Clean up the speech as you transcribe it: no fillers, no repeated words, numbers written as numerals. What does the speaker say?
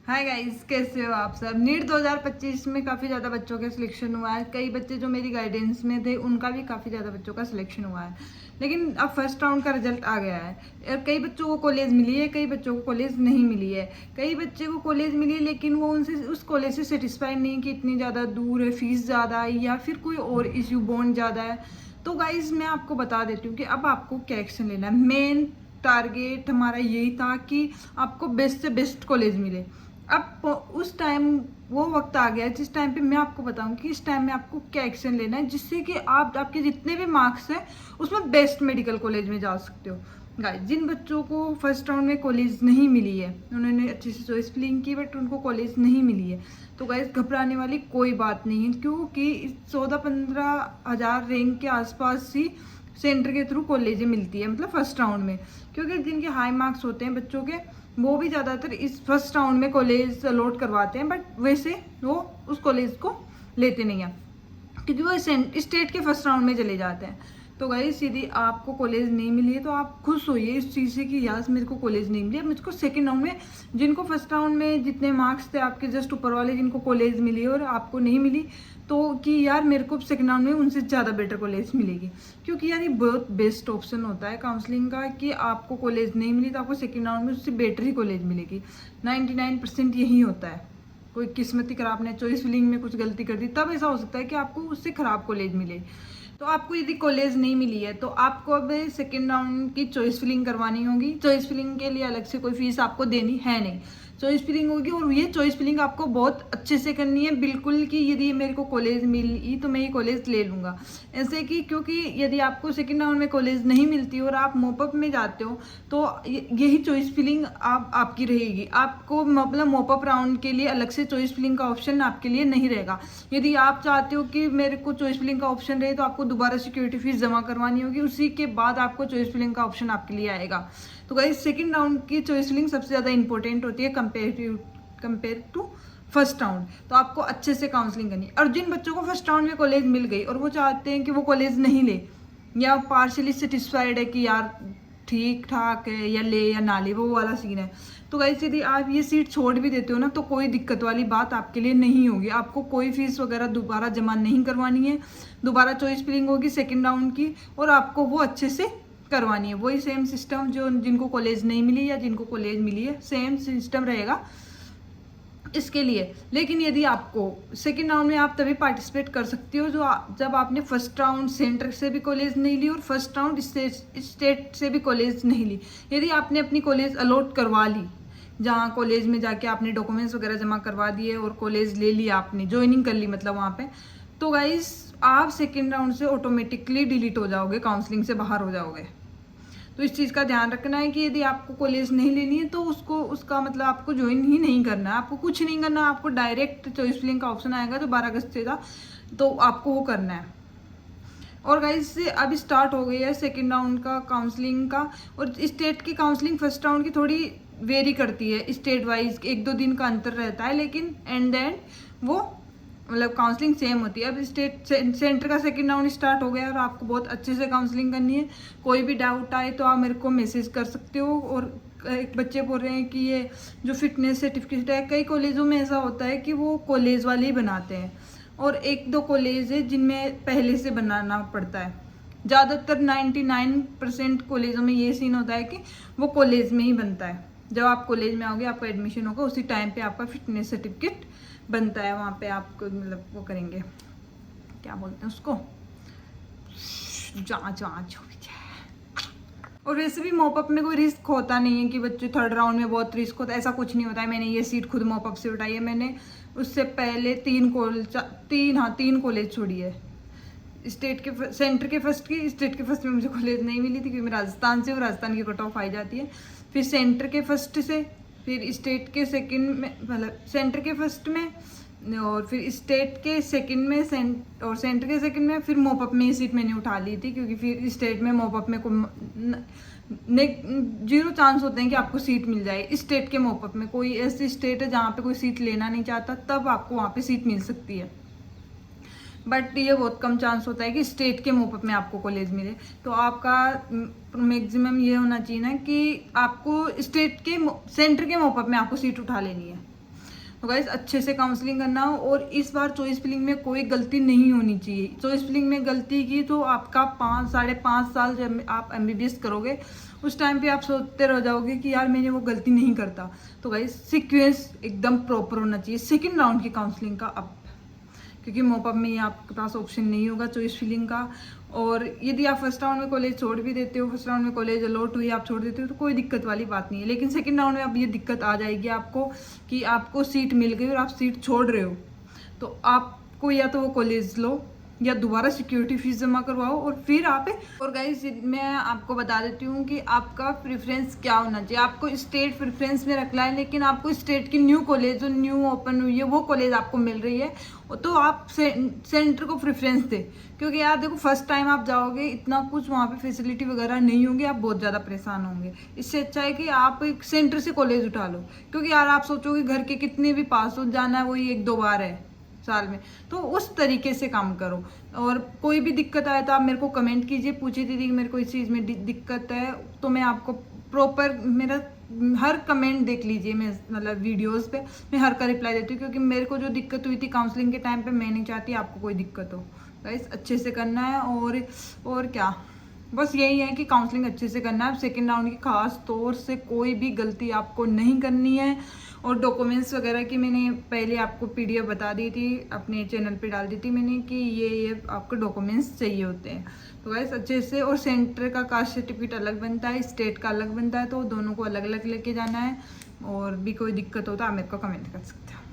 Hi guys, कैसे हो आप सब। नीट 2025 में काफ़ी ज़्यादा बच्चों का सिलेक्शन हुआ है। कई बच्चे जो मेरी गाइडेंस में थे उनका भी काफ़ी ज़्यादा बच्चों का सिलेक्शन हुआ है, लेकिन अब फर्स्ट राउंड का रिजल्ट आ गया है और कई बच्चों को कॉलेज मिली है, कई बच्चों को कॉलेज नहीं मिली है। कई बच्चे को कॉलेज मिली है लेकिन वो उनसे उस कॉलेज से सेटिस्फाइड नहीं कि इतनी ज़्यादा दूर है, फीस ज़्यादा है या फिर कोई और इश्यू बॉन्ड ज़्यादा है। तो गाइज मैं आपको बता देती हूँ कि अब आपको क्या एक्शन लेना है। मेन टारगेट हमारा यही था कि आपको बेस्ट से बेस्ट कॉलेज मिले। अब उस टाइम वो वक्त आ गया जिस टाइम पे मैं आपको बताऊं कि इस टाइम में आपको क्या एक्शन लेना है जिससे कि आप आपके जितने भी मार्क्स हैं उसमें बेस्ट मेडिकल कॉलेज में जा सकते हो। गाइस, जिन बच्चों को फर्स्ट राउंड में कॉलेज नहीं मिली है, उन्होंने अच्छी से चॉइस फिलिंग की बट उनको कॉलेज नहीं मिली है, तो गाइस घबराने वाली कोई बात नहीं है, क्योंकि 14-15 हज़ार रैंक के आसपास ही सेंटर के थ्रू कॉलेजें मिलती है, मतलब फर्स्ट राउंड में। क्योंकि जिनके हाई मार्क्स होते हैं बच्चों के, वो भी ज़्यादातर इस फर्स्ट राउंड में कॉलेज अलॉट करवाते हैं, बट वैसे वो उस कॉलेज को लेते नहीं हैं क्योंकि वो स्टेट के फर्स्ट राउंड में चले जाते हैं। तो गाइस, यदि आपको कॉलेज नहीं मिली है तो आप खुश होइए इस चीज़ से कि यार मेरे को कॉलेज नहीं मिली है। मुझको सेकंड राउंड में, जिनको फर्स्ट राउंड में जितने मार्क्स थे आपके जस्ट ऊपर वाले, जिनको कॉलेज मिली और आपको नहीं मिली, तो कि यार मेरे को सेकंड राउंड में उनसे ज़्यादा बेटर कॉलेज मिलेगी। क्योंकि यार ये बहुत बेस्ट ऑप्शन होता है काउंसलिंग का कि आपको कॉलेज नहीं मिली तो आपको सेकंड राउंड में उससे बेटर ही कॉलेज मिलेगी। 99% यही होता है। कोई किस्मत ही खराब ने चॉइस फिलिंग में कुछ गलती कर दी, तब ऐसा हो सकता है कि आपको उससे खराब कॉलेज मिले। तो आपको यदि कॉलेज नहीं मिली है तो आपको अब सेकेंड राउंड की चॉइस फिलिंग करवानी होगी। चॉइस फिलिंग के लिए अलग से कोई फीस आपको देनी है नहीं, चॉइस फिलिंग होगी और ये चॉइस फिलिंग आपको बहुत अच्छे से करनी है, बिल्कुल कि यदि मेरे को कॉलेज मिली तो मैं ये कॉलेज ले लूँगा ऐसे कि, क्योंकि यदि आपको सेकेंड राउंड में कॉलेज नहीं मिलती और आप मोपअप में जाते हो तो यही चॉइस फिलिंग आपकी रहेगी। आपको मतलब मोपअप राउंड के लिए अलग से चॉइस फिलिंग का ऑप्शन आपके लिए नहीं रहेगा। यदि आप चाहते हो कि मेरे को चॉइस फिलिंग का ऑप्शन रहे तो आपको दोबारा सिक्योरिटी फीस जमा करवानी होगी, उसी के बाद आपको चॉइस फिलिंग का ऑप्शन आपके लिए आएगा। तो गाइस, सेकंड राउंड की चॉइस फिलिंग सबसे ज़्यादा इंपॉर्टेंट होती है कंपेयर टू फर्स्ट राउंड। तो आपको अच्छे से काउंसलिंग करनी है। और जिन बच्चों को फर्स्ट राउंड में कॉलेज मिल गई और वो चाहते हैं कि वो कॉलेज नहीं ले या पार्शली सेटिस्फाइड है कि यार ठीक ठाक है या ले या ना ले, वो वाला सीन है, तो गाइस यदि आप ये सीट छोड़ भी देते हो ना तो कोई दिक्कत वाली बात आपके लिए नहीं होगी। आपको कोई फीस वगैरह दोबारा जमा नहीं करवानी है, दोबारा चॉइस फिलिंग होगी सेकंड राउंड की और आपको वो अच्छे से करवानी है। वही सेम सिस्टम जो जिनको कॉलेज नहीं मिली या जिनको कॉलेज मिली है, सेम सिस्टम रहेगा इसके लिए। लेकिन यदि आपको सेकेंड राउंड में, आप तभी पार्टिसिपेट कर सकती हो जब आपने फर्स्ट राउंड सेंटर से भी कॉलेज नहीं ली और फर्स्ट राउंड स्टेट से भी कॉलेज नहीं ली। यदि आपने अपनी कॉलेज अलॉट करवा ली, जहाँ कॉलेज में जाके आपने डॉक्यूमेंट्स वगैरह जमा करवा दिए और कॉलेज ले लिया, आपने ज्वाइनिंग कर ली मतलब वहाँ पे, तो गाइस आप सेकेंड राउंड से ऑटोमेटिकली डिलीट हो जाओगे, काउंसलिंग से बाहर हो जाओगे। तो इस चीज़ का ध्यान रखना है कि यदि आपको कॉलेज नहीं लेनी है तो उसका मतलब आपको ज्वाइन ही नहीं करना है, आपको कुछ नहीं करना, आपको डायरेक्ट चॉइस फिलिंग का ऑप्शन आएगा जो 12 अगस्त से था, तो आपको वो करना है। और गाइस, अभी स्टार्ट हो गई है सेकेंड राउंड का काउंसलिंग का, और स्टेट की काउंसलिंग फर्स्ट राउंड की थोड़ी वेरी करती है, स्टेट वाइज 1-2 दिन का अंतर रहता है, लेकिन एंड देन वो मतलब काउंसलिंग सेम होती है। अब स्टेट सेंटर का सेकंड राउंड स्टार्ट हो गया और आपको बहुत अच्छे से काउंसलिंग करनी है। कोई भी डाउट आए तो आप मेरे को मैसेज कर सकते हो। और एक बच्चे बोल रहे हैं कि ये जो फिटनेस सर्टिफिकेट है, कई कॉलेजों में ऐसा होता है कि वो कॉलेज वाले ही बनाते हैं और 1-2 कॉलेज है जिनमें पहले से बनाना पड़ता है। ज़्यादातर 99% कॉलेजों में ये सीन होता है कि वो कॉलेज में ही बनता है। जब आप कॉलेज में आओगे, आपका एडमिशन होगा, उसी टाइम पे आपका फिटनेस सर्टिफिकेट बनता है। वहाँ पे आपको मतलब वो करेंगे, क्या बोलते हैं उसको, जांच हो जाए। और वैसे भी मॉपअप में कोई रिस्क होता नहीं है कि बच्चे थर्ड राउंड में बहुत रिस्क होता है, ऐसा कुछ नहीं होता है। मैंने ये सीट खुद मॉपअप से उठाई है। मैंने उससे पहले 3 कॉलेज छोड़ी है। स्टेट के सेंटर के फर्स्ट की, स्टेट के फर्स्ट में मुझे कॉलेज नहीं मिली थी क्योंकि मैं राजस्थान से हूँ, राजस्थान की कट ऑफ आई जाती है। फिर सेंटर के फर्स्ट से, फिर स्टेट के सेकंड में, मतलब सेंटर के फर्स्ट में और फिर स्टेट के सेकंड में और सेंटर के सेकंड में, फिर मॉपअप में ही सीट मैंने उठा ली थी क्योंकि फिर स्टेट में मॉपअप में 0 चांस होते हैं कि आपको सीट मिल जाए। स्टेट के मॉपअप में कोई ऐसी स्टेट है जहाँ पे कोई सीट लेना नहीं चाहता, तब आपको वहाँ पे सीट मिल सकती है, बट ये बहुत कम चांस होता है कि स्टेट के मॉपअप में आपको कॉलेज मिले। तो आपका मैक्सिमम ये होना चाहिए ना कि आपको स्टेट के सेंटर के मॉपअप में आपको सीट उठा लेनी है। तो गाइस अच्छे से काउंसलिंग करना हो, और इस बार चॉइस फिलिंग में कोई गलती नहीं होनी चाहिए। चॉइस फिलिंग में गलती की तो आपका 5-5.5 साल जब आप MBBS करोगे उस टाइम पे आप सोचते रह जाओगे कि यार मैंने वो गलती नहीं करता। तो गाइस सीक्वेंस एकदम प्रॉपर होना चाहिए सेकेंड राउंड की काउंसलिंग का अब, क्योंकि मोपअप में ये आपके पास ऑप्शन नहीं होगा चॉइस फिलिंग का। और यदि आप फर्स्ट राउंड में कॉलेज छोड़ भी देते हो, फर्स्ट राउंड में कॉलेज अलॉट हुई आप छोड़ देते हो तो कोई दिक्कत वाली बात नहीं है। लेकिन सेकंड राउंड में अब ये दिक्कत आ जाएगी आपको कि आपको सीट मिल गई और आप सीट छोड़ रहे हो, तो आपको या तो वो कॉलेज लो या दोबारा सिक्योरिटी फीस जमा करवाओ और फिर आप। और गाइस मैं आपको बता देती हूँ कि आपका प्रेफरेंस क्या होना चाहिए। आपको स्टेट प्रेफरेंस में रखना है, लेकिन आपको स्टेट की न्यू कॉलेज जो न्यू ओपन हुई है वो कॉलेज आपको मिल रही है, तो आप सेंटर को प्रेफरेंस दे। क्योंकि यार देखो फर्स्ट टाइम आप जाओगे, इतना कुछ वहाँ पे फैसिलिटी वगैरह नहीं होंगी, आप बहुत ज़्यादा परेशान होंगे। इससे अच्छा है कि आप एक सेंटर से कॉलेज उठा लो, क्योंकि यार आप सोचोगे घर के कितने भी पास हो, जाना है वही 1-2 बार है साल में, तो उस तरीके से काम करो। और कोई भी दिक्कत आए तो आप मेरे को कमेंट कीजिए, पूछिए दीदी कि मेरे को इस चीज़ में दिक्कत है, तो मैं आपको प्रॉपर मेरा हर कमेंट देख लीजिए, मैं मतलब वीडियोस पे मैं हर का रिप्लाई देती हूँ, क्योंकि मेरे को जो दिक्कत हुई थी काउंसलिंग के टाइम पे मैं नहीं चाहती आपको कोई दिक्कत हो। गाइस अच्छे से करना है, और क्या, बस यही है कि काउंसलिंग अच्छे से करना है। सेकेंड राउंड की खास तौर से कोई भी गलती आपको नहीं करनी है। और डॉक्यूमेंट्स वगैरह की मैंने पहले आपको PDF बता दी थी, अपने चैनल पे डाल दी थी मैंने कि ये आपको डॉक्यूमेंट्स चाहिए होते हैं। तो गाइस अच्छे से, और सेंटर का कास्ट सर्टिफिकेट अलग बनता है, स्टेट का अलग बनता है, तो दोनों को अलग अलग लेके जाना है। और भी कोई दिक्कत हो तो आप मेरे को कमेंट कर सकते हो।